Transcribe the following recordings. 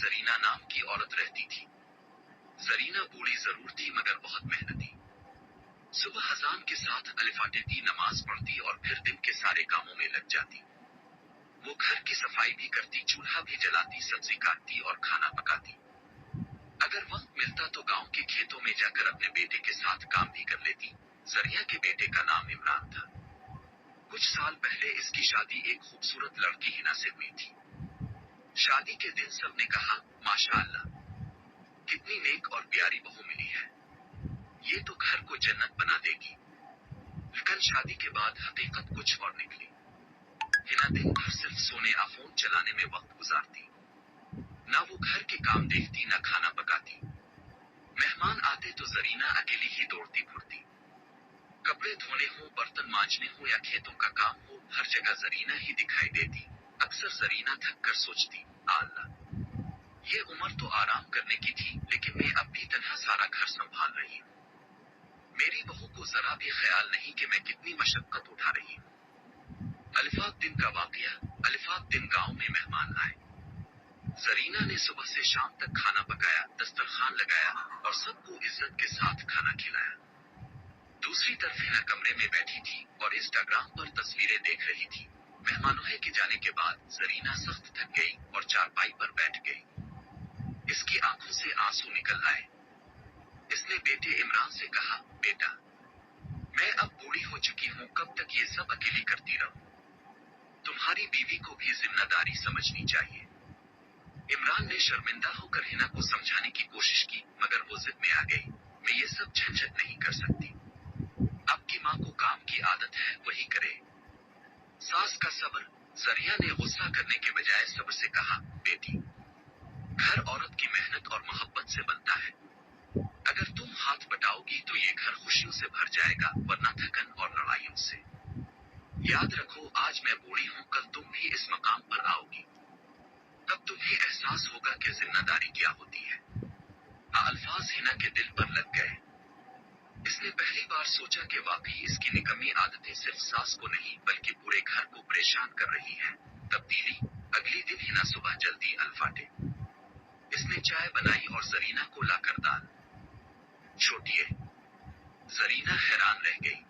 زرینہ نام کی عورت رہتی تھی۔ زرینہ بوڑھی ضرور تھی مگر بہت محنتی۔ صبح اذان کے ساتھ الفاٹیتی نماز پڑھتی اور پھر دن کے سارے کاموں میں لگ جاتی۔ وہ گھر کی صفائی بھی کرتی، چولہا بھی جلاتی، سبزی کاٹتی اور کھانا پکاتی۔ اگر وقت ملتا تو گاؤں کے کھیتوں میں جا کر اپنے بیٹے کے ساتھ کام بھی کر لیتی۔ زریہ کے بیٹے کا نام عمران تھا۔ کچھ سال پہلے اس کی شادی ایک خوبصورت لڑکی ہنا سے ہوئی تھی۔ شادی کے دن سب نے کہا، ماشاء اللہ، کتنی نیک اور پیاری بہو ملی ہے، یہ تو گھر کو جنت بنا دے گی۔ لیکن شادی کے بعد حقیقت کچھ اور نکلی۔ ہنا دن بھر صرف سونے اور فون چلانے میں وقت گزارتی۔ نہ وہ گھر کے کام دیکھتی نہ کھانا پکاتی۔ مہمان آتے تو زرینہ اکیلی ہی دوڑتی پھرتی۔ کپڑے دھونے ہوں، برتن مانجنے ہوں یا کھیتوں کا کام ہو، ہر جگہ زرینہ ہی دکھائی دیتی۔ اکثر زرینہ تھک کر سوچتی، اللہ، یہ عمر تو آرام کرنے کی تھی، لیکن میں اب بھی تنہا سارا گھر سنبھال رہی ہوں۔ میری بہو کو ذرا بھی خیال نہیں کہ میں کتنی مشقت اٹھا رہی ہوں۔ الفاق دن کا واقعہ۔ الفاق دن گاؤں میں مہمان آئے۔ زرینہ نے صبح سے شام تک کھانا پکایا، دسترخوان لگایا اور سب کو عزت کے ساتھ کھانا کھلایا۔ دوسری طرف ہنا کمرے میں بیٹھی تھی اور انسٹاگرام پر تصویریں دیکھ رہی تھی۔ مہمانوں کے جانے کے بعد زرینہ سخت تھک گئی اور چارپائی پر بیٹھ گئی۔ اس کی آنکھوں سے آنسو نکل آئے۔ اس نے بیٹے عمران سے کہا، بیٹا، میں اب بوڑھی ہو چکی ہوں، کب تک یہ سب اکیلی کرتی رہوں؟ تمہاری بیوی کو بھی ذمہ داری سمجھنی چاہیے۔ عمران نے شرمندہ ہو کر ہنا کو سمجھانے کی کوشش کی مگر وہ ضد میں آ گئی، میں یہ سب جھنجھٹ نہیں کر سکتی۔ اب کی ماں کو کام کی عادت ہے، وہی کرے۔ ساس کا صبر۔ زریہ نے غصہ کرنے کے بجائے صبر سے کہا، بیٹی، گھر عورت کی محنت اور محبت سے بنتا ہے۔ اگر تم ہاتھ بٹاؤ گی تو یہ گھر خوشیوں سے بھر جائے گا، ورنہ تھکن اور لڑائیوں سے۔ یاد رکھو، آج میں بوڑھی ہوں، کل تم بھی اس مقام پر آؤ گی۔ تب تمہیں احساس ہوگا کہ ذمہ داری کیا ہوتی ہے۔ الفاظ ہنا کے دل پر لگ گئے۔ اس نے پہلی بار سوچا کہ واقعی اس کی نکمی عادتیں صرف ساس کو نہیں بلکہ پورے گھر کو پریشان کر رہی ہیں۔ تبدیلی۔ اگلی دن ہنا صبح جلدی الفاٹے۔ اس نے چائے بنائی اور زرینہ کو لا کر دال چھوٹیے۔ زرینہ حیران رہ گئی۔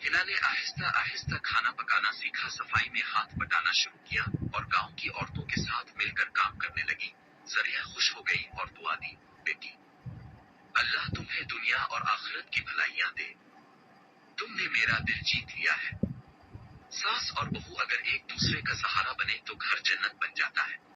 ہنا نے آہستہ آہستہ کھانا پکانا سیکھا، صفائی میں ہاتھ بٹانا شروع کیا اور گاؤں کی عورتوں کے ساتھ مل کر کام کرنے لگی۔ زریہ خوش ہو گئی اور دعا دی، بیٹی، اللہ تمہیں دنیا اور آخرت کی بھلائیاں دے۔ تم نے میرا دل جیت لیا ہے۔ ساس اور بہو اگر ایک دوسرے کا سہارا بنے تو گھر جنت بن جاتا ہے۔